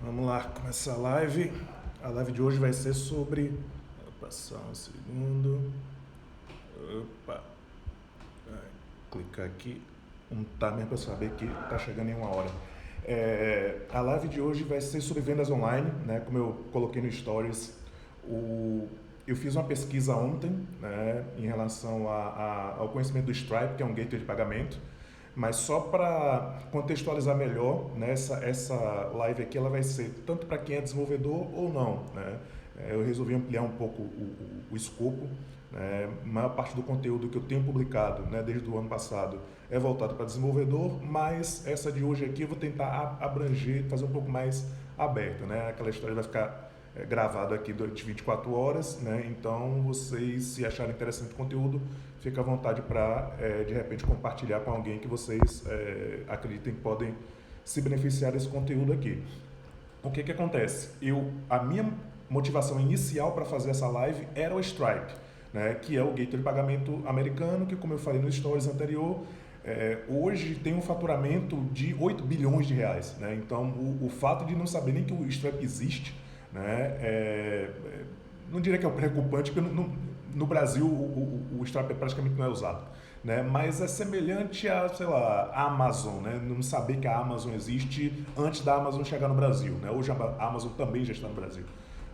Vamos lá, começar a live. A live de hoje vai ser sobre. Vou passar um segundo. Opa. Vai clicar aqui. Um timer para saber que está chegando em 1 hora. A live de hoje vai ser sobre vendas online, né? Como eu coloquei no Stories, eu fiz uma pesquisa ontem, né, em relação ao conhecimento do Stripe, que é um gateway de pagamento. Mas só para contextualizar melhor, né, essa live aqui ela vai ser tanto para quem é desenvolvedor ou não, né? Eu resolvi ampliar um pouco o escopo, né? A maior parte do conteúdo que eu tenho publicado, né, desde o ano passado é voltado para desenvolvedor, mas essa de hoje aqui eu vou tentar abranger, fazer um pouco mais aberta, né? Aquela história vai ficar gravado aqui durante 24 horas, né? Então vocês, se acharem interessante o conteúdo, fica à vontade para de repente compartilhar com alguém que vocês acreditem que podem se beneficiar desse conteúdo aqui. O que acontece? A minha motivação inicial para fazer essa live era o Stripe, né? Que é o gateway de pagamento americano, que, como eu falei no stories anterior, hoje tem um faturamento de 8 bilhões de reais, né? Então o fato de não saber nem que o Stripe existe, né? Não diria que é o preocupante, porque no Brasil o Stripe praticamente não é usado, né? Mas é semelhante a, sei lá, a Amazon, né? Não saber que a Amazon existe antes da Amazon chegar no Brasil, né? Hoje a Amazon também já está no Brasil,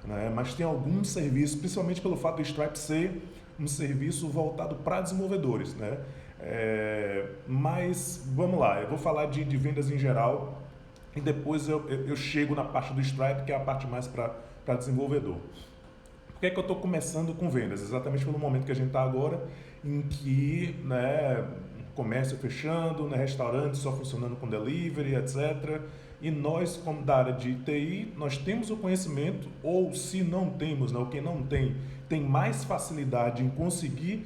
né? Mas tem alguns serviços, principalmente pelo fato do Stripe ser um serviço voltado para desenvolvedores, né? Mas vamos lá, eu vou falar de vendas em geral e depois eu chego na parte do Stripe, que é a parte mais para desenvolvedor. Por que eu estou começando com vendas? Exatamente pelo momento que a gente está agora, em que, né, comércio fechando, né, restaurante só funcionando com delivery, etc. E nós, como da área de TI, nós temos o conhecimento, ou se não temos, né, o que não tem mais facilidade em conseguir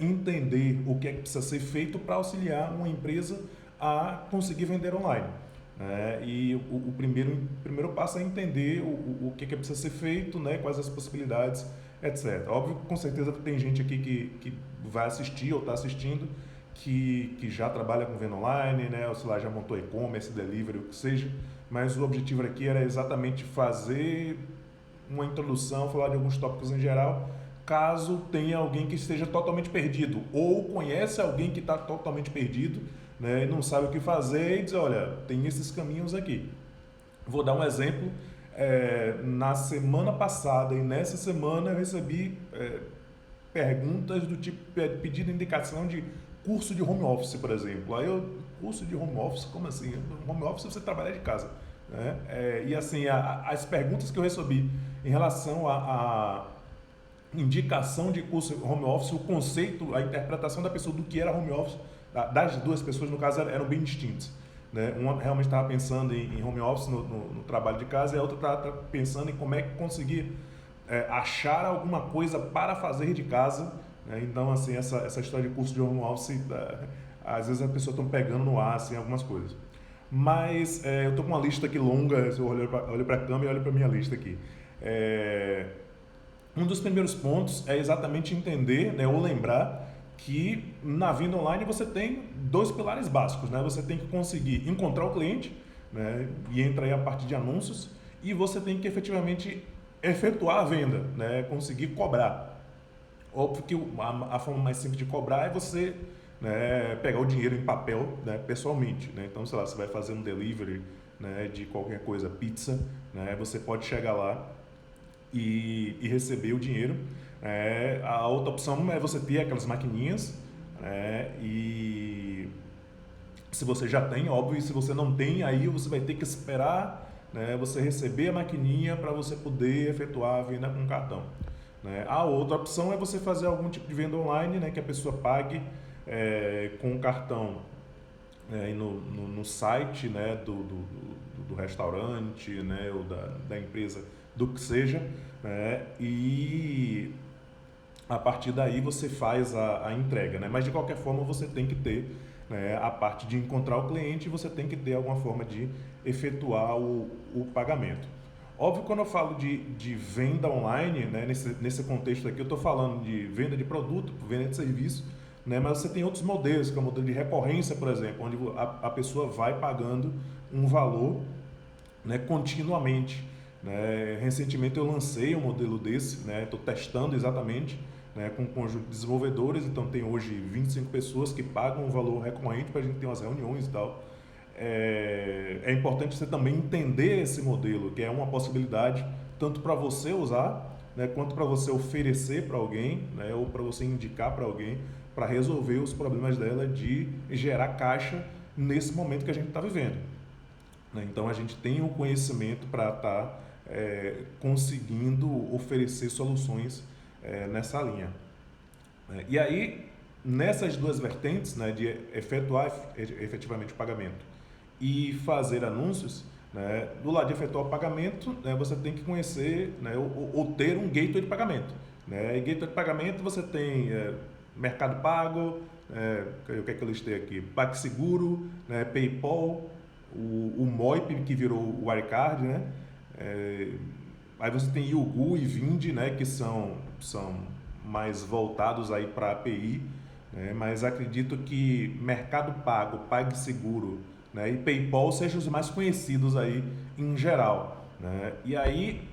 entender o que é que precisa ser feito para auxiliar uma empresa a conseguir vender online. E o primeiro passo é entender o que precisa ser feito, né, quais as possibilidades, etc. Óbvio que com certeza tem gente aqui que vai assistir ou está assistindo que já trabalha com venda online, né, ou sei lá, já montou e-commerce, delivery, o que seja, mas o objetivo aqui era exatamente fazer uma introdução, falar de alguns tópicos em geral, caso tenha alguém que esteja totalmente perdido ou conhece alguém que está totalmente perdido, né, e não sabe o que fazer e diz, olha, tem esses caminhos aqui. Vou dar um exemplo. Na semana passada e nessa semana eu recebi perguntas do tipo, pedindo indicação de curso de home office, por exemplo. Curso de home office, como assim? Home office você trabalha de casa, né? E assim, as perguntas que eu recebi em relação a indicação de curso home office, o conceito, a interpretação da pessoa do que era home office, das duas pessoas, no caso, eram bem distintos, né? Uma realmente estava pensando em home office no trabalho de casa e a outra estava pensando em como é que conseguir achar alguma coisa para fazer de casa, né? Então, assim, essa história de curso de home office, às vezes as pessoas estão pegando no ar, assim, algumas coisas. Mas eu estou com uma lista aqui longa, eu olho para a câmera e olho para a minha lista aqui. Um dos primeiros pontos é exatamente entender, né, ou lembrar que na venda online você tem dois pilares básicos, né? Você tem que conseguir encontrar o cliente, né, e entra aí a parte de anúncios, e você tem que efetivamente efetuar a venda, né, conseguir cobrar. Óbvio que a forma mais simples de cobrar é você, né, pegar o dinheiro em papel, né, pessoalmente, né? Então, sei lá, você vai fazer um delivery, né, de qualquer coisa, pizza, né, você pode chegar lá e receber o dinheiro. A outra opção é você ter aquelas maquininhas, e se você já tem, óbvio, e se você não tem, aí você vai ter que esperar, né, você receber a maquininha para você poder efetuar a venda com cartão, né? A outra opção é você fazer algum tipo de venda online, né, que a pessoa pague com o cartão no site, né, do restaurante, né, ou da empresa, do que seja, né, e a partir daí você faz a entrega, né? Mas de qualquer forma você tem que ter, né, a parte de encontrar o cliente, você tem que ter alguma forma de efetuar o pagamento. Óbvio, quando eu falo de venda online, né, nesse contexto aqui, eu estou falando de venda de produto, venda de serviço, né, mas você tem outros modelos, que é o modelo de recorrência, por exemplo, onde a pessoa vai pagando um valor né, continuamente. Né? Recentemente eu lancei um modelo desse, né? Estou testando exatamente, né, com um conjunto de desenvolvedores, então tem hoje 25 pessoas que pagam um valor recorrente para a gente ter umas reuniões e tal. É importante você também entender esse modelo, que é uma possibilidade tanto para você usar, né, quanto para você oferecer para alguém, né, ou para você indicar para alguém, para resolver os problemas dela de gerar caixa nesse momento que a gente está vivendo. Né? Então a gente tem o conhecimento para estar conseguindo oferecer soluções nessa linha. E aí, nessas duas vertentes, né, de efetuar efetivamente o pagamento e fazer anúncios, né, do lado de efetuar o pagamento, né, você tem que conhecer, né, ou ter um gateway de pagamento. Né? E gateway de pagamento você tem Mercado Pago, o que é que eu listei aqui? PagSeguro, né, PayPal, o Moip, que virou o Wirecard, né? Aí você tem Yugu e Vind, né, que são mais voltados aí para API, né? Mas acredito que Mercado Pago, PagSeguro, né, e PayPal sejam os mais conhecidos aí em geral. Né? E aí,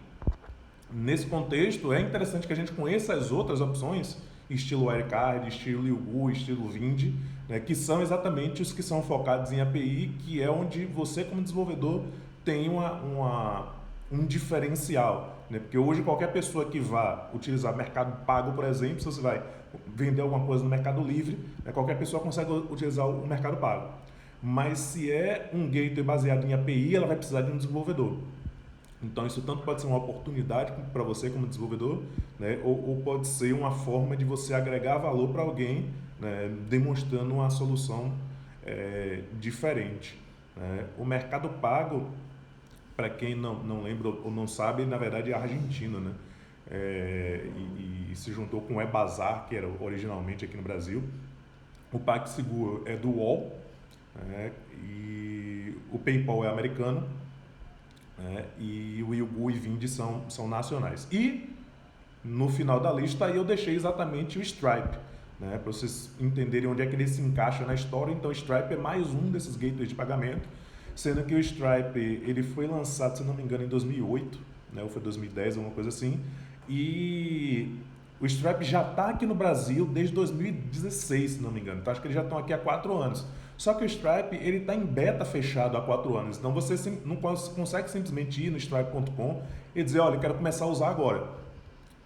nesse contexto, é interessante que a gente conheça as outras opções, estilo Wirecard, estilo Yugu, estilo Vind, né, que são exatamente os que são focados em API, que é onde você, como desenvolvedor, tem um diferencial. Né? Porque hoje qualquer pessoa que vá utilizar Mercado Pago, por exemplo, se você vai vender alguma coisa no Mercado Livre, né, qualquer pessoa consegue utilizar o Mercado Pago. Mas se é um gateway baseado em API, ela vai precisar de um desenvolvedor. Então isso tanto pode ser uma oportunidade para você como desenvolvedor, né, ou pode ser uma forma de você agregar valor para alguém, né, demonstrando uma solução diferente. Né? O Mercado Pago, para quem não lembra ou não sabe, na verdade é argentino, né? E se juntou com o eBazaar, que era originalmente aqui no Brasil. O PagSeguro é do UOL, né? E o PayPal é americano, né? E o Yugu e Vind são nacionais. E no final da lista aí eu deixei exatamente o Stripe, né? Para vocês entenderem onde é que ele se encaixa na história. Então o Stripe é mais um desses gateways de pagamento, sendo que o Stripe ele foi lançado, se não me engano, em 2008, né? Ou foi 2010, alguma coisa assim. E o Stripe já está aqui no Brasil desde 2016, se não me engano. Então acho que eles já estão aqui há 4 anos. Só que o Stripe ele está em beta fechado há 4 anos. Então você não consegue simplesmente ir no stripe.com e dizer, olha, eu quero começar a usar agora.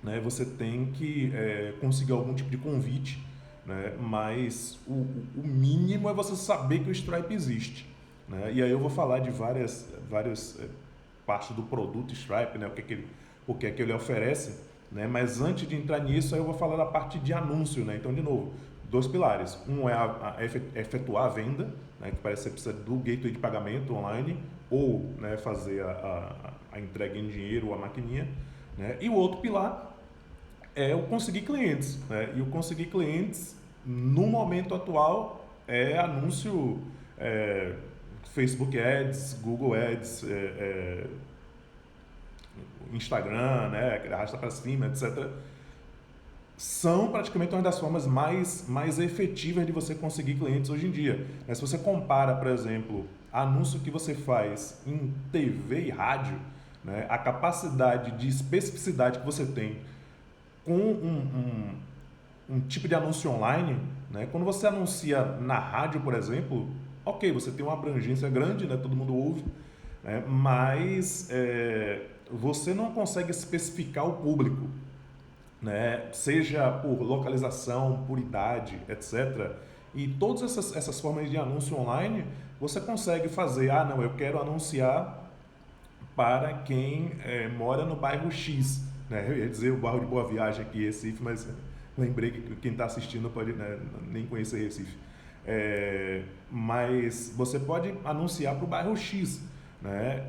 Né? Você tem que conseguir algum tipo de convite, né? Mas o mínimo é você saber que o Stripe existe. Né? E aí eu vou falar de várias partes do produto Stripe, né? O que é que ele oferece, né? Mas antes de entrar nisso, aí eu vou falar da parte de anúncio. Né? Então, de novo, 2 pilares. Um é efetuar a venda, né? Que parece que você precisa do gateway de pagamento online, ou, né, fazer a entrega em dinheiro ou a maquininha. Né? E o outro pilar é o conseguir clientes. Né? E o conseguir clientes, no momento atual, é anúncio... Facebook Ads, Google Ads, Instagram, né, que arrasta para cima, etc. São praticamente uma das formas mais efetivas de você conseguir clientes hoje em dia. Mas se você compara, por exemplo, anúncio que você faz em TV e rádio, né, a capacidade de especificidade que você tem com um tipo de anúncio online, né, quando você anuncia na rádio, por exemplo, ok, você tem uma abrangência grande, né? Todo mundo ouve, né? Mas você não consegue especificar o público, né? Seja por localização, por idade, etc. E todas essas formas de anúncio online, você consegue fazer, não, eu quero anunciar para quem mora no bairro X, né? Eu ia dizer o bairro de Boa Viagem aqui em Recife, mas lembrei que quem está assistindo pode, né, nem conhecer Recife. Mas você pode anunciar para o bairro X, né?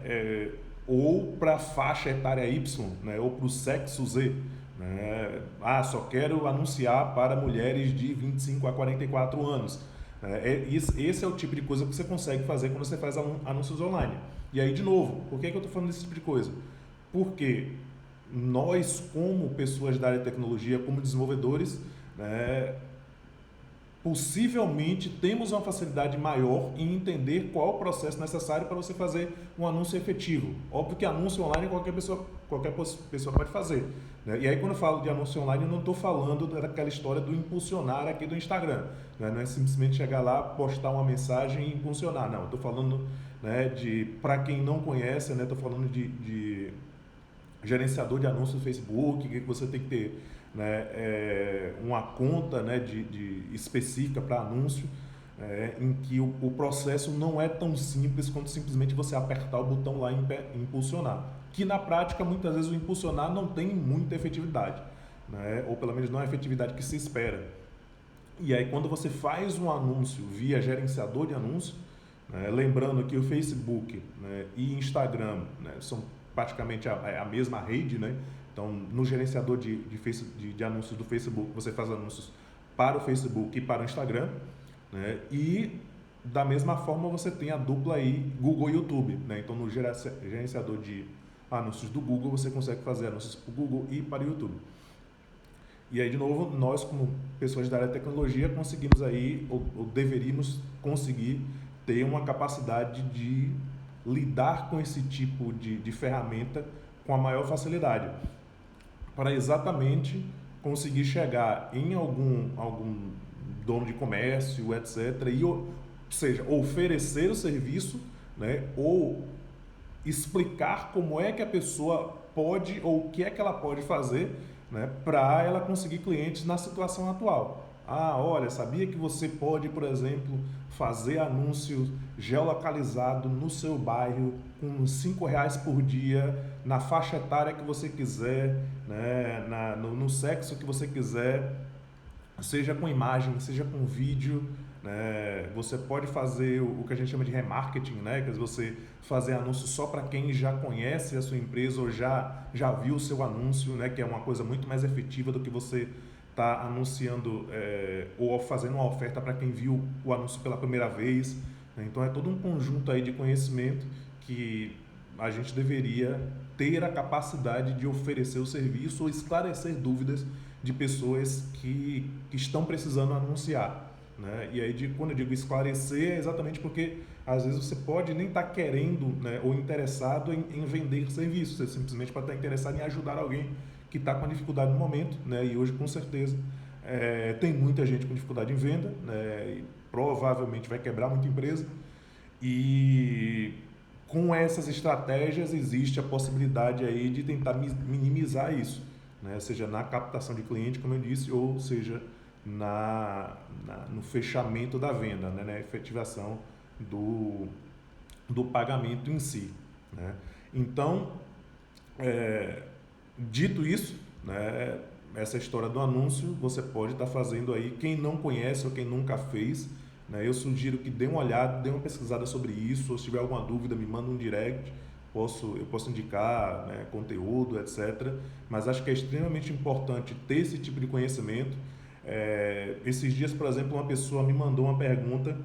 Ou para a faixa etária Y, né? Ou para o sexo Z. Né? Só quero anunciar para mulheres de 25 a 44 anos. Esse é o tipo de coisa que você consegue fazer quando você faz anúncios online. E aí, de novo, por que eu estou falando desse tipo de coisa? Porque nós, como pessoas da área de tecnologia, como desenvolvedores, né, possivelmente temos uma facilidade maior em entender qual é o processo necessário para você fazer um anúncio efetivo. Óbvio que anúncio online qualquer pessoa pode fazer, né? E aí quando eu falo de anúncio online, eu não estou falando daquela história do impulsionar aqui do Instagram, né? Não é simplesmente chegar lá, postar uma mensagem e impulsionar, não. Estou falando, né, para quem não conhece, né, estou falando de gerenciador de anúncios do Facebook, que você tem que ter, né, uma conta, né, específica para anúncio, em que o processo não é tão simples quanto simplesmente você apertar o botão lá e impulsionar. Que na prática, muitas vezes, o impulsionar não tem muita efetividade, né, ou pelo menos não é a efetividade que se espera. E aí, quando você faz um anúncio via gerenciador de anúncio, né, lembrando que o Facebook, né, e Instagram, né, são praticamente a mesma rede, né? Então, no gerenciador de anúncios do Facebook, você faz anúncios para o Facebook e para o Instagram, né? E da mesma forma você tem a dupla aí Google e YouTube, né? Então, no gerenciador de anúncios do Google, você consegue fazer anúncios para o Google e para o YouTube. E aí, de novo, nós como pessoas da área de tecnologia conseguimos aí, ou deveríamos conseguir ter uma capacidade de lidar com esse tipo de ferramenta com a maior facilidade, para exatamente conseguir chegar em algum dono de comércio, etc., e, ou seja, oferecer o serviço, né, ou explicar como é que a pessoa pode, ou o que é que ela pode fazer, né, para ela conseguir clientes na situação atual. Ah, olha, sabia que você pode, por exemplo, fazer anúncios geolocalizado no seu bairro com R$ 5 por dia, na faixa etária que você quiser, né, no sexo que você quiser, seja com imagem, seja com vídeo, né? Você pode fazer o que a gente chama de remarketing, né? Que é você fazer anúncio só para quem já conhece a sua empresa ou já viu o seu anúncio, né? Que é uma coisa muito mais efetiva do que você tá anunciando ou fazendo uma oferta para quem viu o anúncio pela primeira vez, né? Então é todo um conjunto aí de conhecimento que a gente deveria ter a capacidade de oferecer o serviço ou esclarecer dúvidas de pessoas que estão precisando anunciar, né? E aí, quando eu digo esclarecer, é exatamente porque às vezes você pode nem estar querendo, né, ou interessado em vender serviço, você simplesmente pode estar interessado em ajudar alguém que está com dificuldade no momento, né? E hoje, com certeza, tem muita gente com dificuldade em venda, né? E provavelmente vai quebrar muita empresa. E com essas estratégias existe a possibilidade aí de tentar minimizar isso, né? Seja na captação de cliente, como eu disse, ou seja no fechamento da venda, né? Na efetivação do pagamento em si, né? Então, dito isso, né, essa história do anúncio, você pode estar fazendo aí, quem não conhece ou quem nunca fez, né, eu sugiro que dê uma olhada, dê uma pesquisada sobre isso, ou se tiver alguma dúvida, me manda um direct, eu posso indicar, né, conteúdo, etc. Mas acho que é extremamente importante ter esse tipo de conhecimento. Esses dias, por exemplo, uma pessoa me mandou uma pergunta,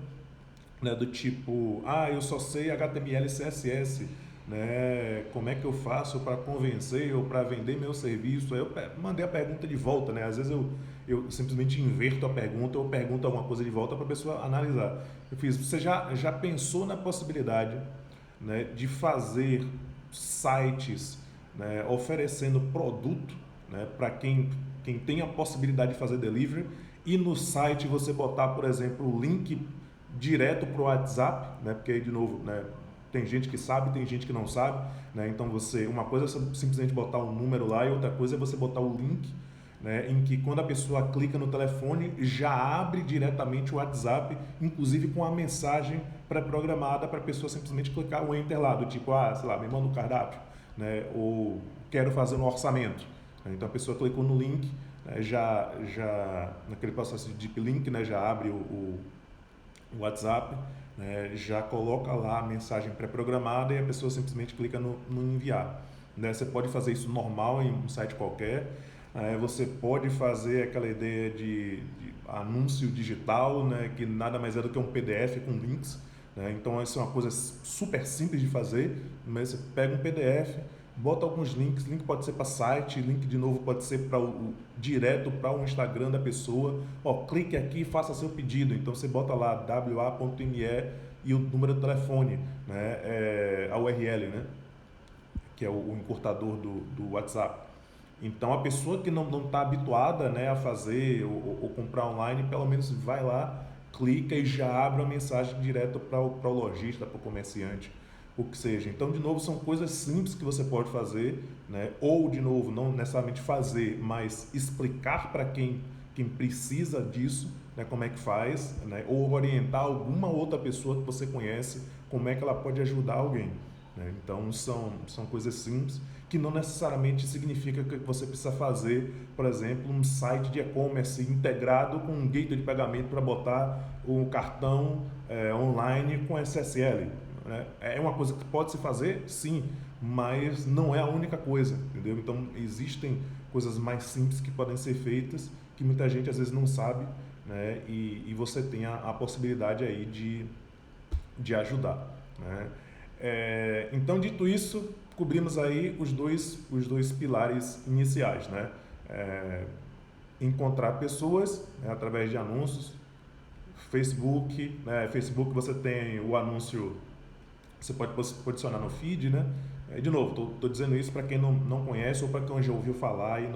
né, do tipo, eu só sei HTML e CSS, né? Como é que eu faço para convencer ou para vender meu serviço? Aí eu mandei a pergunta de volta, né? Às vezes eu simplesmente inverto a pergunta ou pergunto alguma coisa de volta para a pessoa analisar. Eu fiz, você já pensou na possibilidade, né, de fazer sites, né, oferecendo produto, né, para quem tem a possibilidade de fazer delivery, e no site você botar, por exemplo, o link direto para o WhatsApp, né? Porque aí, de novo, né, tem gente que sabe, tem gente que não sabe, né? Então uma coisa é simplesmente botar um número lá e outra coisa é você botar o link, né, em que quando a pessoa clica no telefone já abre diretamente o WhatsApp, inclusive com a mensagem pré-programada para a pessoa simplesmente clicar o enter lá, do tipo, sei lá, me manda um cardápio, né, ou quero fazer um orçamento. Então a pessoa clicou no link, né, já naquele processo de deep link, né, já abre o WhatsApp, né, já coloca lá a mensagem pré-programada e a pessoa simplesmente clica no enviar, né? Você pode fazer isso normal em um site qualquer, você pode fazer aquela ideia de anúncio digital, né, que nada mais é do que um PDF com links, né? Então isso é uma coisa super simples de fazer, mas você pega um PDF, bota alguns links, link pode ser para site, link de novo pode ser para direto para o Instagram da pessoa. Ó, clique aqui e faça seu pedido. Então você bota lá wa.me e o número de telefone, né? A URL, né? Que é o encurtador do WhatsApp. Então a pessoa que não está habituada, né, a fazer ou comprar online, pelo menos vai lá, clica e já abre uma mensagem direto para o lojista, para o comerciante, o que seja. Então, de novo, são coisas simples que você pode fazer, né? Ou, de novo, não necessariamente fazer, mas explicar para quem precisa disso, né, como é que faz, né? Ou orientar alguma outra pessoa que você conhece, como é que ela pode ajudar alguém. Né? Então, são coisas simples que não necessariamente significa que você precisa fazer, por exemplo, um site de e-commerce integrado com um gateway de pagamento para botar o cartão online com SSL. Né? É uma coisa que pode se fazer, sim, mas não é a única coisa, entendeu? Então, existem coisas mais simples que podem ser feitas, que muita gente às vezes não sabe, né? E você tem a possibilidade aí de ajudar, né? Então, dito isso, cobrimos aí os dois pilares iniciais, né? Encontrar pessoas, né, através de anúncios, Facebook, né? Facebook você tem o anúncio, você pode posicionar no feed, né? De novo, estou dizendo isso para quem não conhece ou para quem já ouviu falar e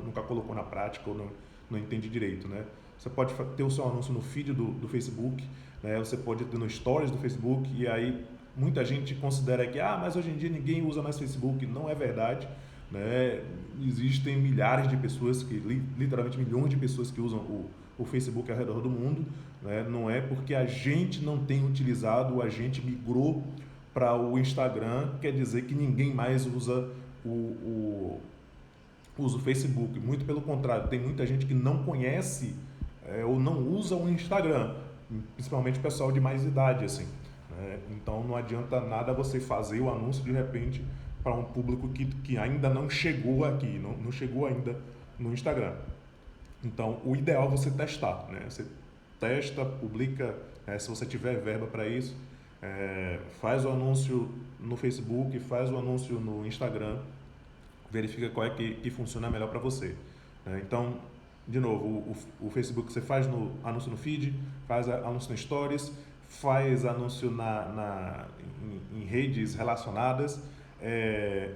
nunca colocou na prática ou não entende direito, né? Você pode ter o seu anúncio no feed do Facebook, né? Você pode ter no Stories do Facebook e aí muita gente considera que, mas hoje em dia ninguém usa mais Facebook. Não é verdade, né? Existem milhares de pessoas, literalmente milhões de pessoas que usam o Facebook ao redor do mundo, né? Não é porque a gente não tem utilizado, a gente migrou para o Instagram, quer dizer que ninguém mais usa usa o Facebook. Muito pelo contrário, tem muita gente que não conhece ou não usa o Instagram, principalmente o pessoal de mais idade, assim. Então não adianta nada você fazer o anúncio de repente para um público que ainda não chegou aqui, não chegou ainda no Instagram. Então o ideal é você testar, né? Você testa, publica, se você tiver verba para isso, faz o anúncio no Facebook, faz o anúncio no Instagram, verifica qual é que funciona melhor para você. Então, de novo, o Facebook você faz anúncio no feed, faz anúncio no Stories, faz anúncio em redes relacionadas.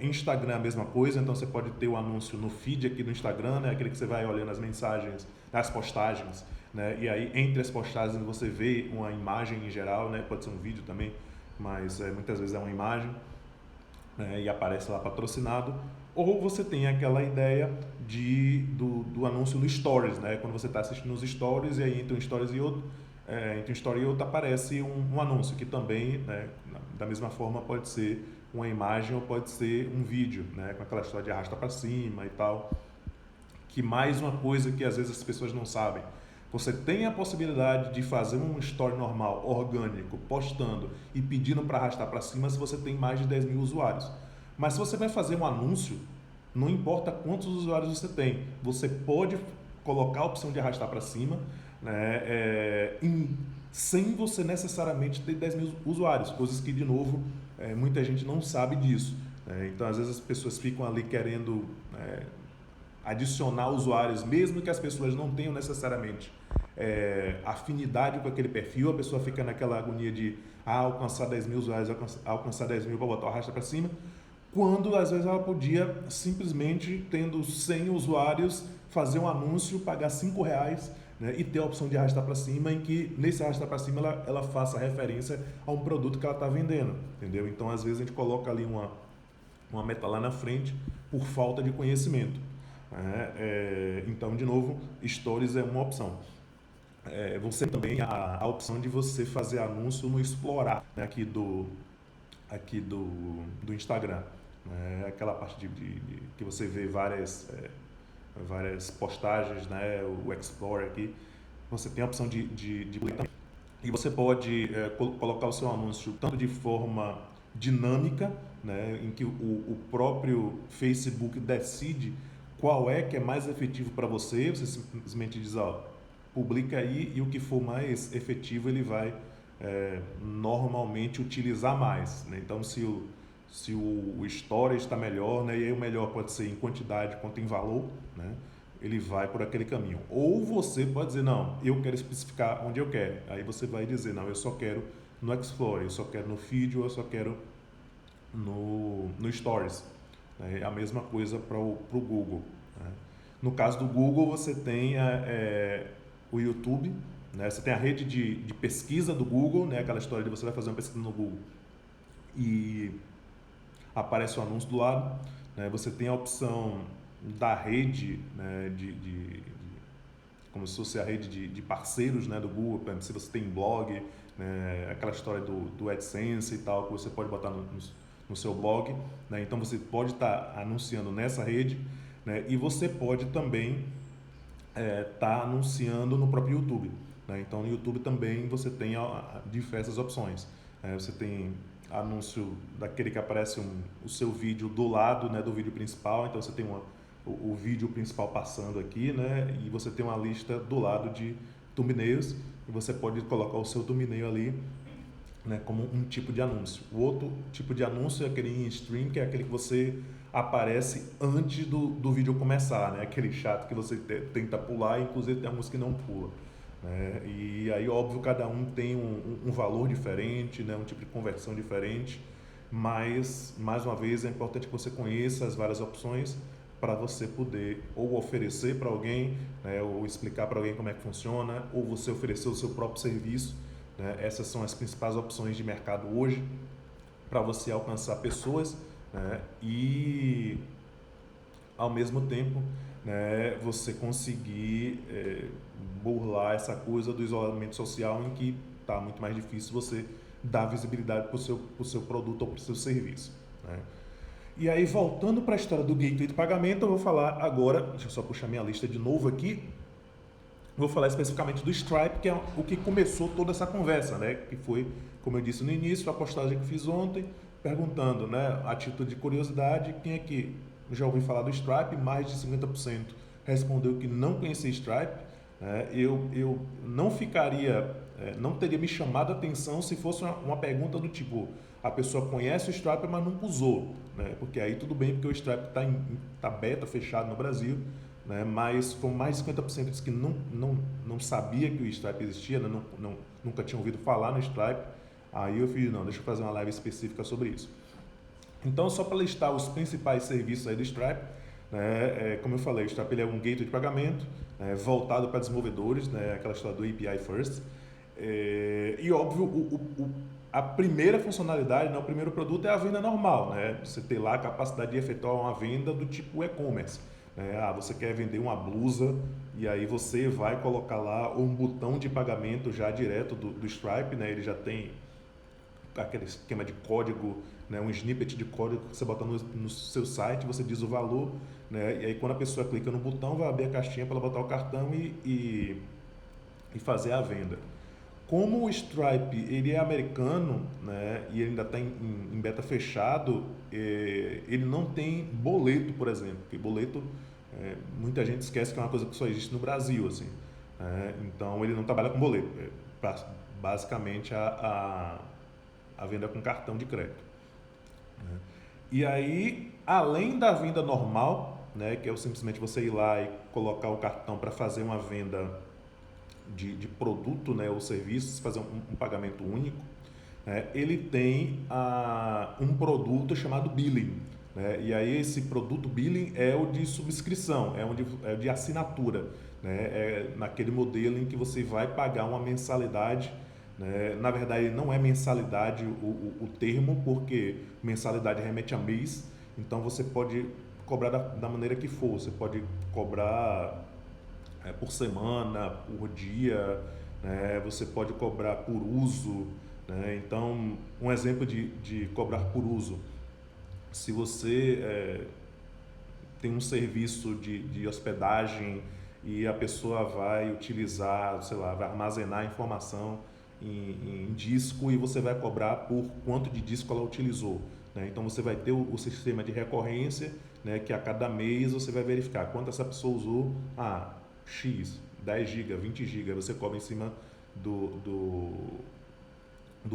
Instagram a mesma coisa, então você pode ter o anúncio no feed aqui do Instagram, né? Aquele que você vai olhando as mensagens, as postagens, né? E aí entre as postagens você vê uma imagem em geral, né? Pode ser um vídeo também, mas muitas vezes é uma imagem, né? E aparece lá patrocinado. Ou você tem aquela ideia do anúncio no Stories, né? Quando você está assistindo os Stories e aí entre um Stories e outro, entre um Story e outro aparece um anúncio, que também, né, da mesma forma pode ser uma imagem ou pode ser um vídeo, né, com aquela história de arrasta para cima e tal. Que mais uma coisa que às vezes as pessoas não sabem. Você tem a possibilidade de fazer um story normal, orgânico, postando e pedindo para arrastar para cima se você tem mais de 10 mil usuários. Mas se você vai fazer um anúncio, não importa quantos usuários você tem, você pode colocar a opção de arrastar para cima, né, sem você necessariamente ter 10 mil usuários, coisas que, de novo, muita gente não sabe disso. Então, às vezes as pessoas ficam ali querendo adicionar usuários, mesmo que as pessoas não tenham necessariamente afinidade com aquele perfil, a pessoa fica naquela agonia de alcançar 10 mil usuários, alcançar 10 mil para botar o arrasta para cima, quando às vezes ela podia simplesmente, tendo 100 usuários, fazer um anúncio, pagar R$5, né, e ter a opção de arrastar para cima, em que nesse arrastar para cima ela faça referência a um produto que ela está vendendo, entendeu? Então às vezes a gente coloca ali uma meta lá na frente por falta de conhecimento. Então, de novo, Stories é uma opção. Você também tem a opção de você fazer anúncio no Explorar, né, aqui do Instagram. Aquela parte que você vê várias postagens, né, o Explorer aqui, você tem a opção de e você pode colocar o seu anúncio tanto de forma dinâmica, né, em que o próprio Facebook decide qual que é mais efetivo para você. Você simplesmente diz, publica aí, e o que for mais efetivo ele vai normalmente utilizar mais, né? Então, se se o storage está melhor, né? E aí o melhor pode ser em quantidade quanto em valor, né? Ele vai por aquele caminho. Ou você pode dizer, não, eu quero especificar onde eu quero. Aí você vai dizer, não, eu só quero no Explorer, eu só quero no Feed, ou eu só quero no Stories. É a mesma coisa para o Google, né? No caso do Google, você tem o YouTube, né? Você tem a rede de pesquisa do Google, né? Aquela história de você vai fazer uma pesquisa no Google e aparece o anúncio do lado, né? Você tem a opção da rede, né? Como se fosse a rede de parceiros, né? Do Google, por exemplo, se você tem blog, né? Aquela história do AdSense e tal, que você pode botar no seu blog, né? Então você pode estar anunciando nessa rede, né? E você pode também estar anunciando no próprio YouTube, né? Então no YouTube também você tem diversas opções. Você tem anúncio daquele que aparece o seu vídeo do lado, né, do vídeo principal, então você tem o vídeo principal passando aqui, né, e você tem uma lista do lado de thumbnails e você pode colocar o seu thumbnail ali, né, como um tipo de anúncio. O outro tipo de anúncio é aquele in stream, que é aquele que você aparece antes do vídeo começar, né? Aquele chato que você tenta pular, inclusive tem alguns que não pula, né? E aí, óbvio, cada um tem um valor diferente, né? Um tipo de conversão diferente, mas, mais uma vez, é importante que você conheça as várias opções para você poder ou oferecer para alguém, né? Ou explicar para alguém como é que funciona, ou você oferecer o seu próprio serviço, né? Essas são as principais opções de mercado hoje para você alcançar pessoas, né? E ao mesmo tempo, né, você conseguir burlar essa coisa do isolamento social em que está muito mais difícil você dar visibilidade para o seu produto ou para o seu serviço, né? E aí, voltando para a história do gateway de pagamento, eu vou falar agora, deixa eu só puxar minha lista de novo aqui, vou falar especificamente do Stripe, que é o que começou toda essa conversa, né? Que foi, como eu disse no início, a postagem que fiz ontem, perguntando, né, a título de curiosidade, quem aqui já ouviu falar do Stripe? Mais de 50% respondeu que não conhecia Stripe. Eu não ficaria, não teria me chamado a atenção se fosse uma pergunta do tipo, a pessoa conhece o Stripe, mas nunca usou, né? Porque aí tudo bem, porque o Stripe está beta, fechado no Brasil, né? Mas como mais de 50% disse que não sabia que o Stripe existia, né? Nunca tinha ouvido falar no Stripe, aí eu fiz, não, deixa eu fazer uma live específica sobre isso. Então, só para listar os principais serviços aí do Stripe, né? Como eu falei, o Stripe ele é um gateway de pagamento, né, voltado para desenvolvedores, né? Aquela história do API First. E óbvio, a primeira funcionalidade, né, o primeiro produto é a venda normal, né? Você ter lá a capacidade de efetuar uma venda do tipo e-commerce. Você quer vender uma blusa e aí você vai colocar lá um botão de pagamento já direto do Stripe, né? Ele já tem aquele esquema de código, né? Um snippet de código que você bota no seu site, você diz o valor, né? E aí quando a pessoa clica no botão, vai abrir a caixinha para ela botar o cartão e fazer a venda. Como o Stripe ele é americano, né, e ele ainda está em beta fechado, ele não tem boleto, por exemplo, porque boleto muita gente esquece que é uma coisa que só existe no Brasil, assim, então ele não trabalha com boleto, basicamente a venda com cartão de crédito, né? E aí, além da venda normal, né, que é simplesmente você ir lá e colocar o cartão para fazer uma venda de produto, né, ou serviços, fazer um pagamento único, né, ele tem um produto chamado billing, né, e aí esse produto billing é o de subscrição, é o de assinatura, né, é naquele modelo em que você vai pagar uma mensalidade, né, na verdade não é mensalidade o termo, porque mensalidade remete a mês, então você pode cobrar da maneira que for, você pode cobrar por semana, por dia, né? Você pode cobrar por uso, né? Então, um exemplo de cobrar por uso, se você tem um serviço de hospedagem e a pessoa vai utilizar, sei lá, vai armazenar informação em disco e você vai cobrar por quanto de disco ela utilizou, né? Então você vai ter o sistema de recorrência, né, que a cada mês você vai verificar quanto essa pessoa usou, X, 10 GB, 20 GB, você cobra em cima do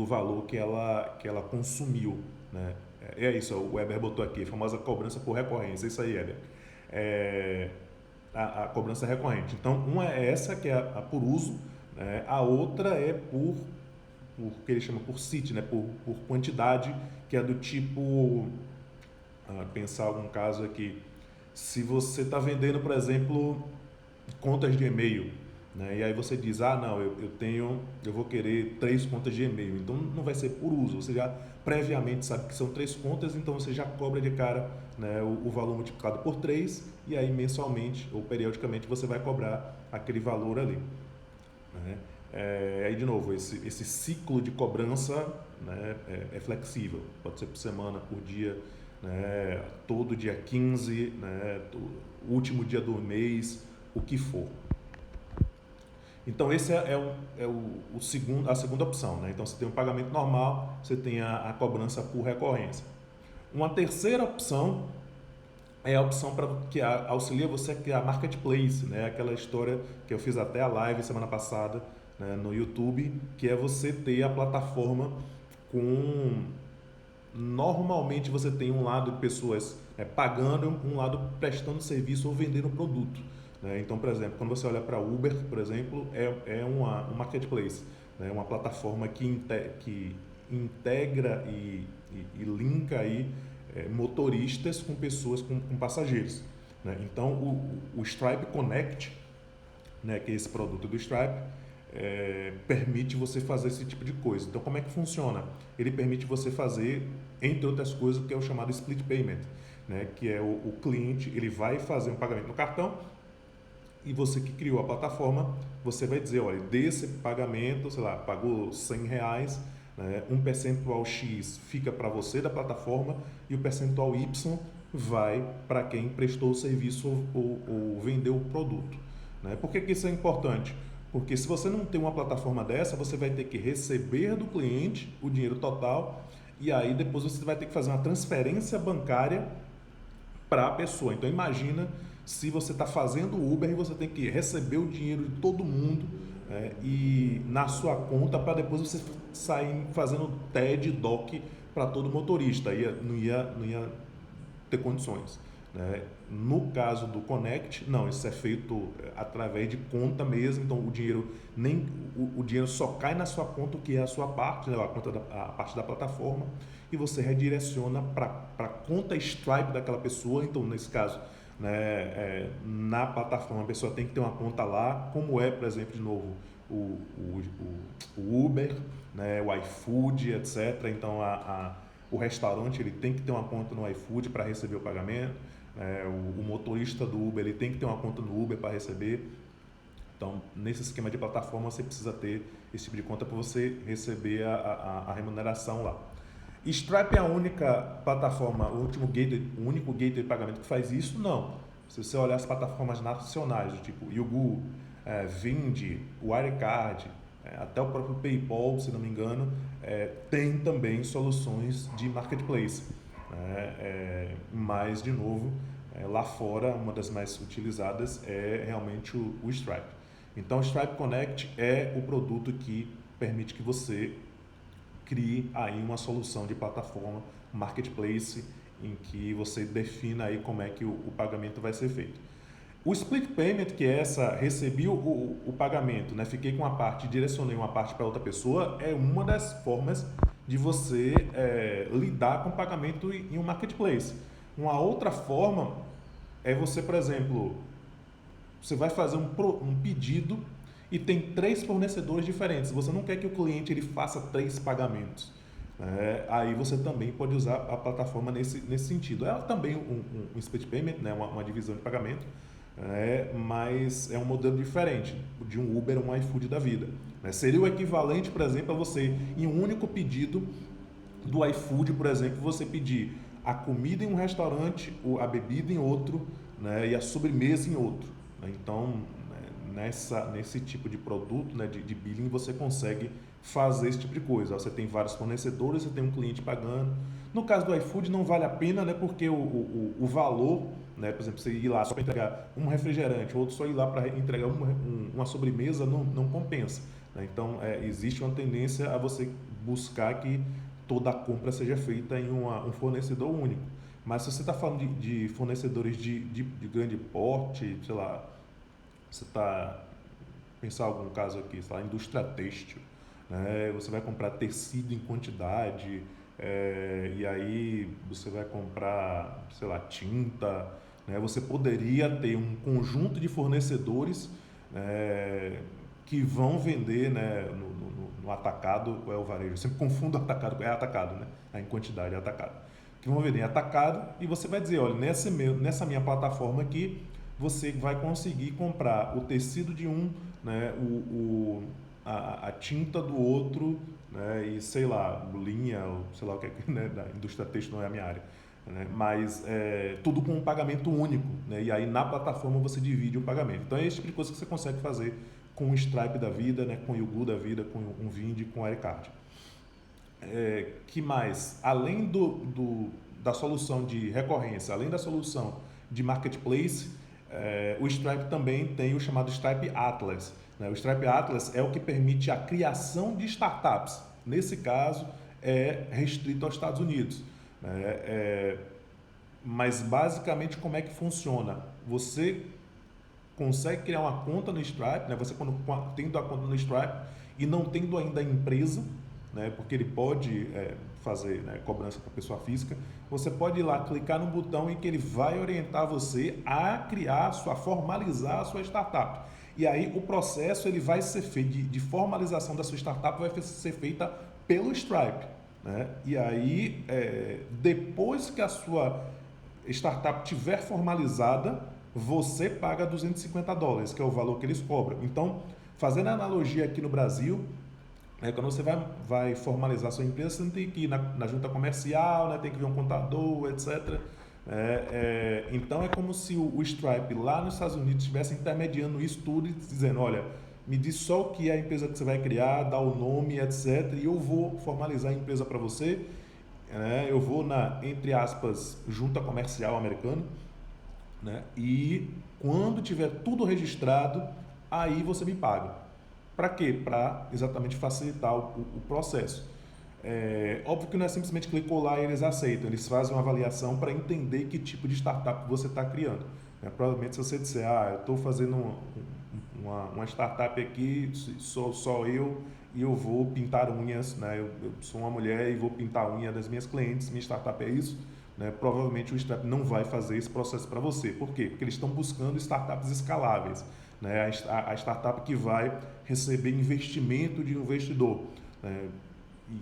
valor que ela consumiu, né, É isso, o Weber botou aqui, a famosa cobrança por recorrência. Isso aí, Weber. É, a cobrança recorrente. Então, uma é essa, que é a por uso, né? A outra é por que ele chama por seat, né? Por quantidade, que é do tipo, pensar algum caso aqui, se você está vendendo, por exemplo, contas de e-mail, né? E aí você diz, não, eu vou querer 3 contas de e-mail, então não vai ser por uso, você já previamente sabe que são 3 contas, então você já cobra de cara, né, o valor multiplicado por 3, e aí mensalmente ou periodicamente você vai cobrar aquele valor ali, né? Aí de novo, esse ciclo de cobrança, né, é flexível, pode ser por semana, por dia, né, todo dia 15, né, o último dia do mês, o que for. Então esse a segunda opção, né? Então você tem um pagamento normal, você tem a cobrança por recorrência. Uma terceira opção é a opção que auxilia você a criar marketplace, né? Aquela história que eu fiz até a live semana passada, né, no YouTube, que é você ter a plataforma com... Normalmente você tem um lado de pessoas pagando, um lado prestando serviço ou vendendo produto, né? Então, por exemplo, quando você olha para Uber, por exemplo, é um marketplace, né? Uma plataforma que integra e linka aí, motoristas com pessoas, com passageiros, né? Então, o Stripe Connect, né, que é esse produto do Stripe, permite você fazer esse tipo de coisa. Então, como é que funciona? Ele permite você fazer, entre outras coisas, o que é o chamado split payment, né, que é o cliente, ele vai fazer um pagamento no cartão e você que criou a plataforma, você vai dizer, olha, desse pagamento, sei lá, pagou R$100, né, um percentual X fica para você da plataforma e o percentual Y vai para quem prestou o serviço ou vendeu o produto, né? Por que isso é importante? Porque se você não tem uma plataforma dessa, você vai ter que receber do cliente o dinheiro total e aí depois você vai ter que fazer uma transferência bancária para a pessoa. Então imagina se você está fazendo Uber e você tem que receber o dinheiro de todo mundo, e na sua conta para depois você sair fazendo TED, DOC para todo motorista. Não ia ter condições, né? No caso do Connect, não, isso é feito através de conta mesmo, então o dinheiro só cai na sua conta, que é a sua parte, né, a parte da plataforma, e você redireciona para a conta Stripe daquela pessoa. Então, nesse caso, né, na plataforma a pessoa tem que ter uma conta lá, como é, por exemplo, de novo, o Uber, né, o iFood, etc. Então, o restaurante ele tem que ter uma conta no iFood para receber o pagamento, o motorista do Uber ele tem que ter uma conta no Uber para receber. Então, nesse esquema de plataforma, você precisa ter esse tipo de conta para você receber a remuneração lá. Stripe é a única plataforma, o único gateway de pagamento que faz isso? Não. Se você olhar as plataformas nacionais, do tipo Yugu, Vind, Wirecard, até o próprio PayPal, se não me engano, tem também soluções de marketplace. Mas, de novo, lá fora, uma das mais utilizadas é realmente o Stripe. Então, o Stripe Connect é o produto que permite que você crie aí uma solução de plataforma, marketplace, em que você defina aí como é que o pagamento vai ser feito. O split payment, que é recebi o pagamento, né, fiquei com uma parte, direcionei uma parte para outra pessoa, é uma das formas de você lidar com o pagamento em um marketplace. Uma outra forma é você, por exemplo, você vai fazer um pedido e tem 3 fornecedores diferentes. Você não quer que o cliente ele faça 3 pagamentos. Aí você também pode usar a plataforma nesse sentido. Ela também um split payment, né, uma divisão de pagamento, mas é um modelo diferente de um Uber ou um iFood da vida. Seria o equivalente, por exemplo, a você, em um único pedido do iFood, por exemplo, você pedir a comida em um restaurante, a bebida em outro, né, e a sobremesa em outro. Então, nesse tipo de produto, né, de billing, você consegue fazer esse tipo de coisa. Você tem vários fornecedores, você tem um cliente pagando. No caso do iFood não vale a pena, né, porque o valor, né, por exemplo, você ir lá só para entregar um refrigerante, outro só ir lá para entregar uma sobremesa, não compensa, né? Então, existe uma tendência a você buscar que toda a compra seja feita em um fornecedor único. Mas se você está falando de fornecedores de grande porte, sei lá, você está, pensar algum caso aqui, sei lá, indústria têxtil, né? Você vai comprar tecido em quantidade, e aí você vai comprar, sei lá, tinta, né? Você poderia ter um conjunto de fornecedores que vão vender, né, no atacado ou é o varejo. Eu sempre confundo atacado, é atacado, né? Em quantidade, é atacado. Que vão vender em atacado e você vai dizer, olha, nessa minha plataforma aqui, você vai conseguir comprar o tecido de um, né, a tinta do outro, né, e sei lá, linha, ou sei lá o que é, né, da indústria têxtil não é a minha área, né, mas tudo com um pagamento único, né, e aí na plataforma você divide o pagamento. Então é esse tipo de coisa que você consegue fazer com o Stripe da vida, né, com o Yugu da vida, com o Vind, com o Aircard. Que mais? Além da solução de recorrência, além da solução de marketplace, o Stripe também tem o chamado Stripe Atlas, né? O Stripe Atlas é o que permite a criação de startups. Nesse caso, é restrito aos Estados Unidos, né? Mas basicamente como é que funciona? Você consegue criar uma conta no Stripe, né? Você quando tendo a conta no Stripe e não tendo ainda a empresa, né? Porque ele pode fazer, né, cobrança para pessoa física, você pode ir lá, clicar no botão em que ele vai orientar você a criar, a formalizar a sua startup. E aí o processo ele vai ser feito de formalização da sua startup vai ser feita pelo Stripe, né? E aí depois que a sua startup tiver formalizada, você paga $250, que é o valor que eles cobram. Então, fazendo a analogia aqui no Brasil, quando você vai formalizar sua empresa, você tem que ir na junta comercial, né, tem que ver um contador, etc. Então é como se o Stripe lá nos Estados Unidos estivesse intermediando isso tudo e dizendo, olha, me diz só o que é a empresa que você vai criar, dá o nome, etc. E eu vou formalizar a empresa para você. Eu vou na, entre aspas, junta comercial americana, né? E quando tiver tudo registrado, aí você me paga. Para quê? Para exatamente facilitar o processo. Óbvio que não é simplesmente clicou lá e eles aceitam, eles fazem uma avaliação para entender que tipo de startup você está criando. Provavelmente se você disser, eu estou fazendo uma startup aqui, sou só eu e eu vou pintar unhas, né? Eu sou uma mulher e vou pintar a unha das minhas clientes, minha startup é isso, né? Provavelmente o Stripe não vai fazer esse processo para você. Por quê? Porque eles estão buscando startups escaláveis, né? A startup que vai receber investimento de investidor, né?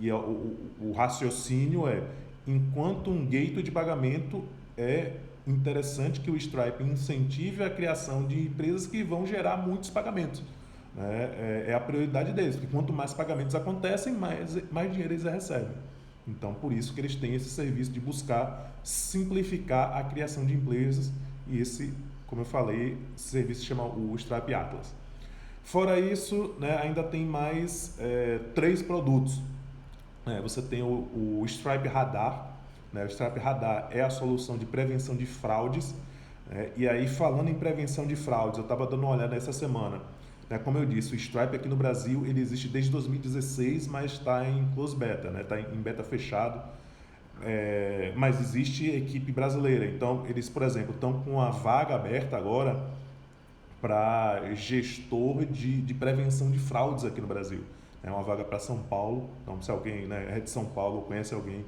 E o raciocínio enquanto um gateway de pagamento é interessante que o Stripe incentive a criação de empresas que vão gerar muitos pagamentos, né? É a prioridade deles, porque quanto mais pagamentos acontecem, mais dinheiro eles recebem. Então, por isso que eles têm esse serviço de buscar simplificar a criação de empresas e esse, como eu falei, esse serviço se chama o Stripe Atlas. Fora isso, né, ainda tem mais 3 produtos. Você tem o Stripe Radar, né? O Stripe Radar é a solução de prevenção de fraudes, e aí falando em prevenção de fraudes, eu estava dando uma olhada essa semana, né? Como eu disse, o Stripe aqui no Brasil ele existe desde 2016, mas está em close beta, né? Está em beta fechado, mas existe equipe brasileira, então eles, por exemplo, estão com uma vaga aberta agora para gestor de prevenção de fraudes aqui no Brasil. É uma vaga para São Paulo, então se alguém, né, é de São Paulo, conhece alguém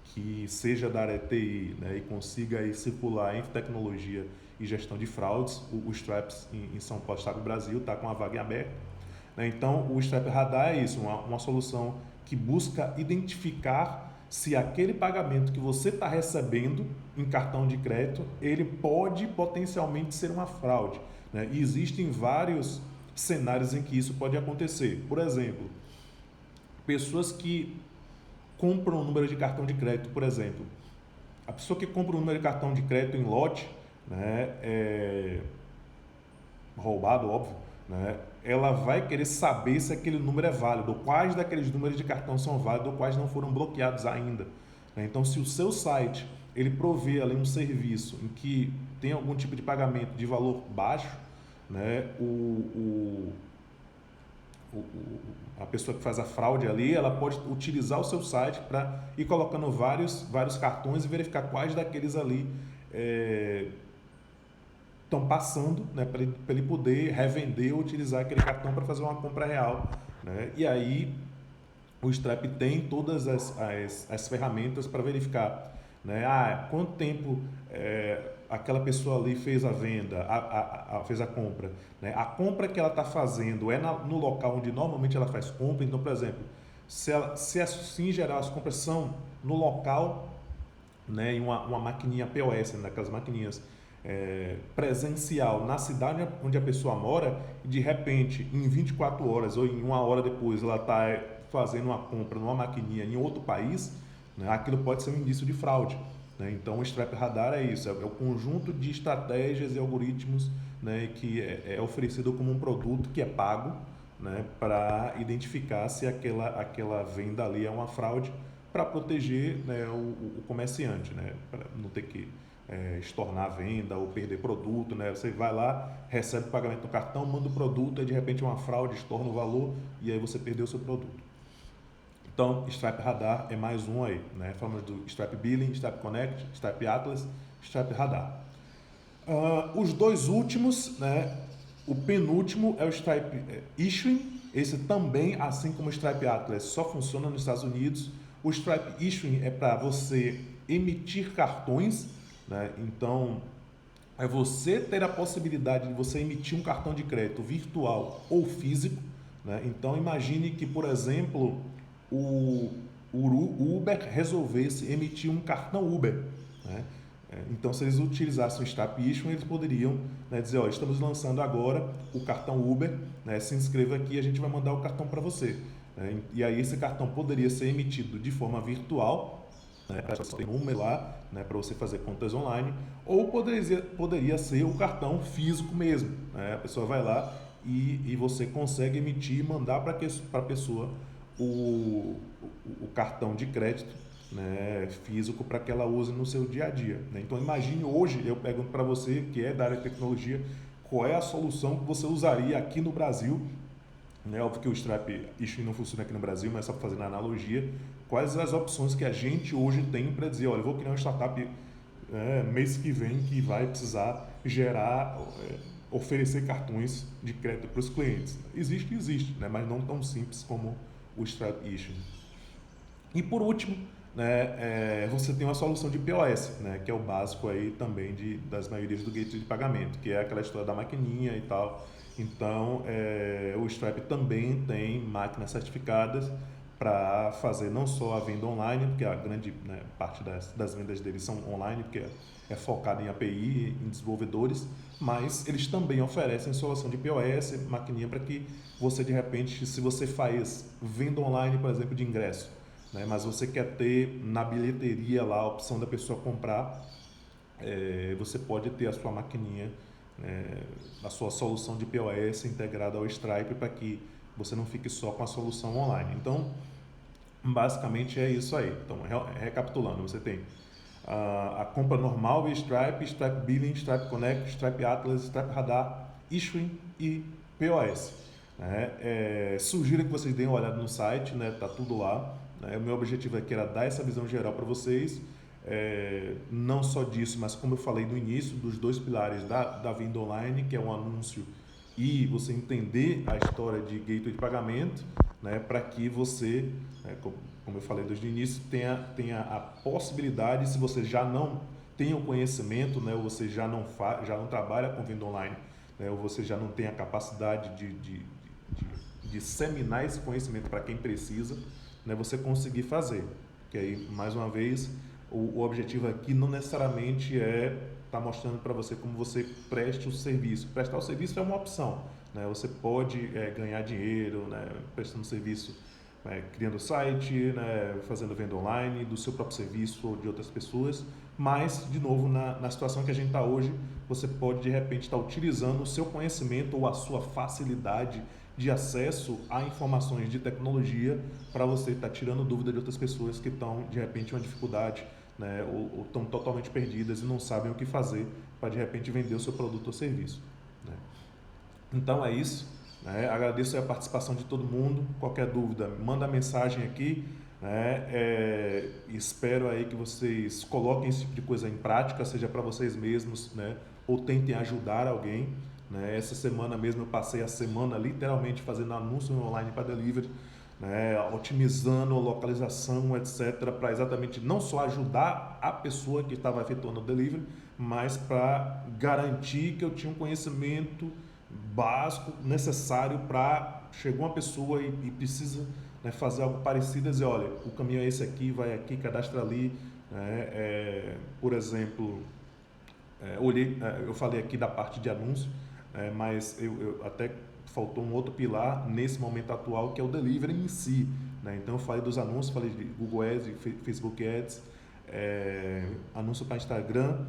que seja da área TI, né, e consiga aí circular em tecnologia e gestão de fraudes, o Stripes em São Paulo, Estado do Brasil, está com uma vaga em aberto, né? Então o Stripe Radar é isso, uma solução que busca identificar se aquele pagamento que você está recebendo em cartão de crédito, ele pode potencialmente ser uma fraude, né? E existem vários cenários em que isso pode acontecer. Por exemplo, pessoas que compram um número de cartão de crédito, por exemplo. A pessoa que compra um número de cartão de crédito em lote, né, roubado, óbvio, né, ela vai querer saber se aquele número é válido, ou quais daqueles números de cartão são válidos, ou quais não foram bloqueados ainda, né? Então, se o seu site ele provê ali um serviço em que tem algum tipo de pagamento de valor baixo, né, a pessoa que faz a fraude ali, ela pode utilizar o seu site para ir colocando vários cartões e verificar quais daqueles ali estão passando, né, para ele poder revender ou utilizar aquele cartão para fazer uma compra real, né? E aí o Stripe tem todas as ferramentas para verificar, né? Quanto tempo aquela pessoa ali fez a venda, fez a compra, né? A compra que ela está fazendo é no local onde normalmente ela faz compra. Então, por exemplo, se em geral as compras são no local, né, em uma maquininha POS, né, daquelas maquininhas presencial na cidade onde a pessoa mora, e de repente em 24 horas ou em uma hora depois ela está fazendo uma compra numa maquininha em outro país, né, aquilo pode ser um indício de fraude, né? Então o Stripe Radar é isso, é o conjunto de estratégias e algoritmos, né, que é oferecido como um produto que é pago, né, para identificar se aquela venda ali é uma fraude, para proteger, né, o comerciante, né, para não ter que estornar a venda ou perder produto, né? Você vai lá, recebe o pagamento no cartão, manda o produto, e de repente uma fraude estorna o valor e aí você perdeu o seu produto. Então, Stripe Radar é mais um aí, né? Falamos do Stripe Billing, Stripe Connect, Stripe Atlas, Stripe Radar. Os dois últimos, né? O penúltimo é o Stripe Issuing. Esse também, assim como o Stripe Atlas, só funciona nos Estados Unidos. O Stripe Issuing é para você emitir cartões, né? Então, é você ter a possibilidade de você emitir um cartão de crédito virtual ou físico, né? Então, imagine que, por exemplo, o Uber resolvesse emitir um cartão Uber, né? Então, se eles utilizassem o Stripe Issuing, eles poderiam, né, dizer, estamos lançando agora o cartão Uber, né, se inscreva aqui e a gente vai mandar o cartão para você. E aí esse cartão poderia ser emitido de forma virtual, né, para você ter um número lá, né, para você fazer contas online, ou poderia ser o cartão físico mesmo, né? A pessoa vai lá e você consegue emitir e mandar para a pessoa o cartão de crédito, né, físico, para que ela use no seu dia a dia, né? Então imagine hoje, eu pergunto para você que é da área de tecnologia, qual é a solução que você usaria aqui no Brasil, né? Óbvio que o Stripe Issuing não funciona aqui no Brasil, mas só para fazer a analogia, quais as opções que a gente hoje tem para dizer, olha, eu vou criar uma startup mês que vem que vai precisar gerar, oferecer cartões de crédito para os clientes. Existe, né? Mas não tão simples como o Stripe Issuing. E por último, né, você tem uma solução de POS, né, que é o básico aí também das maiorias do gateway de pagamento, que é aquela história da maquininha e tal. Então, o Stripe também tem máquinas certificadas para fazer não só a venda online, porque a grande, né, parte das vendas deles são online, porque é focado em API, em desenvolvedores, mas eles também oferecem solução de POS, maquininha, para que você, de repente, se você faz venda online, por exemplo, de ingresso, né, mas você quer ter na bilheteria lá a opção da pessoa comprar, você pode ter a sua maquininha, a sua solução de POS integrada ao Stripe, para que você não fique só com a solução online. Então, basicamente é isso aí. Então, recapitulando, você tem a compra normal via Stripe, Stripe Billing, Stripe Connect, Stripe Atlas, Stripe Radar, Issuing e POS. Sugiro que vocês deem uma olhada no site, né? Tá tudo lá. O meu objetivo aqui era dar essa visão geral para vocês, não só disso, mas como eu falei no início, dos dois pilares da venda online, que é um anúncio, e você entender a história de gateway de pagamento, né, para que você, como eu falei desde o início, tenha a possibilidade, se você já não tem o conhecimento, né, ou você já não trabalha com venda online, né, ou você já não tem a capacidade de disseminar esse conhecimento para quem precisa, né, você conseguir fazer. Que aí, mais uma vez, o objetivo aqui não necessariamente é estar mostrando para você como você preste o serviço. Prestar o serviço é uma opção, né? Você pode ganhar dinheiro, né, prestando serviço, criando site, né, fazendo venda online do seu próprio serviço ou de outras pessoas, mas, de novo, na situação que a gente está hoje, você pode, de repente, estar utilizando o seu conhecimento ou a sua facilidade de acesso a informações de tecnologia para você estar tirando dúvida de outras pessoas que estão, de repente, uma dificuldade, né, ou estão totalmente perdidas e não sabem o que fazer para, de repente, vender o seu produto ou serviço, né? Então é isso. né? Agradeço a participação de todo mundo. Qualquer dúvida, manda mensagem aqui, né? Espero aí que vocês coloquem esse tipo de coisa em prática, seja para vocês mesmos, né? Ou tentem ajudar alguém, né? Essa semana mesmo eu passei a semana literalmente fazendo anúncio online para delivery, né? Otimizando a localização, etc., para exatamente não só ajudar a pessoa que estava efetuando o delivery, mas para garantir que eu tinha um conhecimento básico necessário para chegou uma pessoa e precisa, né, fazer algo parecido, dizer, olha, o caminho é esse aqui, vai aqui, cadastra ali, né? Por exemplo, eu falei aqui da parte de anúncio, mas eu até faltou um outro pilar nesse momento atual, que é o delivery em si, né? Então eu falei dos anúncios, falei de Google Ads, Facebook Ads, anúncio para Instagram,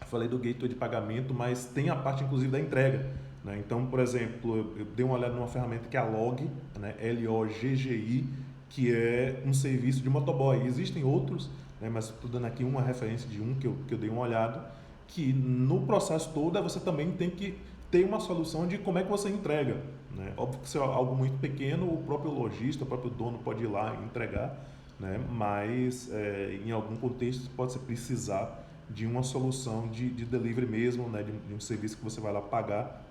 falei do gateway de pagamento, mas tem a parte inclusive da entrega, né? Então, por exemplo, eu dei uma olhada numa ferramenta que é a Loggi, né? Loggi, que é um serviço de motoboy. Existem outros, né? Mas estou dando aqui uma referência de um que eu dei uma olhada, que no processo todo você também tem que ter uma solução de como é que você entrega, né? Óbvio que se é algo muito pequeno, o próprio lojista, o próprio dono pode ir lá e entregar, né? Mas em algum contexto pode ser precisar de uma solução de delivery mesmo, né? De um serviço que você vai lá pagar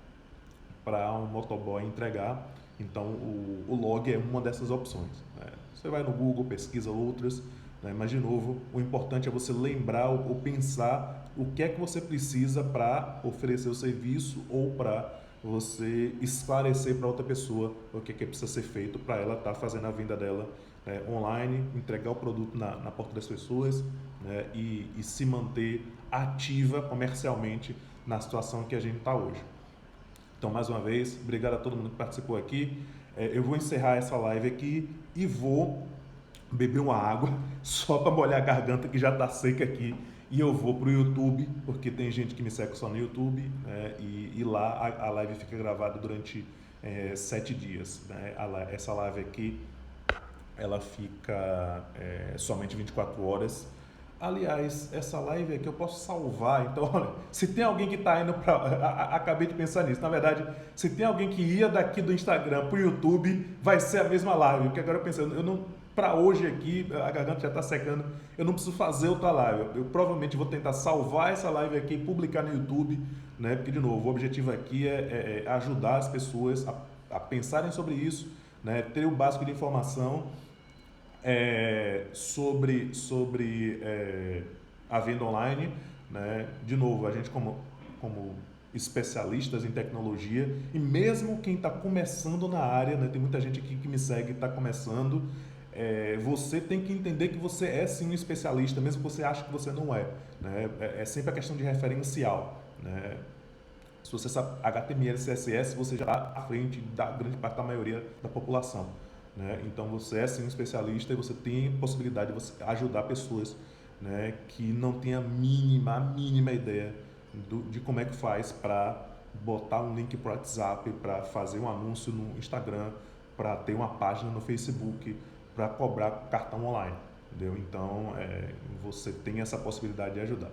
para um motoboy entregar. Então o Log é uma dessas opções, né? Você vai no Google, pesquisa outras, né? Mas de novo, o importante é você lembrar ou pensar o que é que você precisa para oferecer o serviço ou para você esclarecer para outra pessoa o que é que precisa ser feito para ela estar fazendo a venda dela online, entregar o produto na porta das pessoas, né? E se manter ativa comercialmente na situação que a gente está hoje. Então, mais uma vez, obrigado a todo mundo que participou aqui. Eu vou encerrar essa live aqui e vou beber uma água só para molhar a garganta que já está seca aqui. E eu vou para o YouTube, porque tem gente que me segue só no YouTube, né? E lá a live fica gravada durante 7 dias, né? Essa live aqui, ela fica somente 24 horas. Aliás, essa live aqui eu posso salvar, então olha, se tem alguém que está indo para... Acabei de pensar nisso, na verdade, se tem alguém que ia daqui do Instagram para o YouTube, vai ser a mesma live, porque agora eu pensando, eu não... Para hoje aqui, a garganta já está secando, eu não preciso fazer outra live, eu provavelmente vou tentar salvar essa live aqui e publicar no YouTube, né? Porque, de novo, o objetivo aqui é ajudar as pessoas a pensarem sobre isso, né? Ter o básico de informação sobre a venda online, né? De novo, a gente como especialistas em tecnologia, e mesmo quem está começando na área, né? Tem muita gente aqui que me segue e está começando, você tem que entender que você é sim um especialista, mesmo que você ache que você não é, né? É sempre a questão de referencial, né? Se você sabe HTML e CSS, você já está à frente da grande parte da maioria da população, né? Então você é sim um especialista e você tem possibilidade de você ajudar pessoas, né, que não têm a mínima ideia de como é que faz para botar um link para o WhatsApp, para fazer um anúncio no Instagram, para ter uma página no Facebook, para cobrar cartão online, entendeu? Então você tem essa possibilidade de ajudar.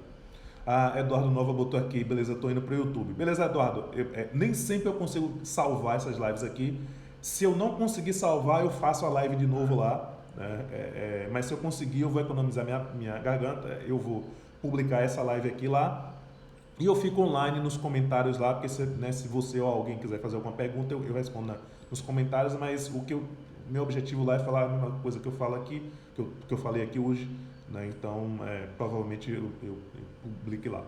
Eduardo Nova botou aqui, beleza, estou indo para o YouTube. Beleza, Eduardo, nem sempre eu consigo salvar essas lives aqui. Se eu não conseguir salvar, eu faço a live de novo lá, né? Mas se eu conseguir, eu vou economizar minha garganta, eu vou publicar essa live aqui lá e eu fico online nos comentários lá, porque se você ou alguém quiser fazer alguma pergunta, eu respondo nos comentários, mas meu objetivo lá é falar a mesma coisa que eu falo aqui, que eu falei aqui hoje, né? Então, provavelmente eu publique lá.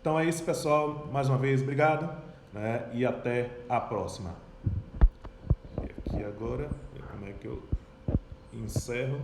Então é isso, pessoal. Mais uma vez, obrigado, né? E até a próxima. E aqui agora, como é que eu encerro?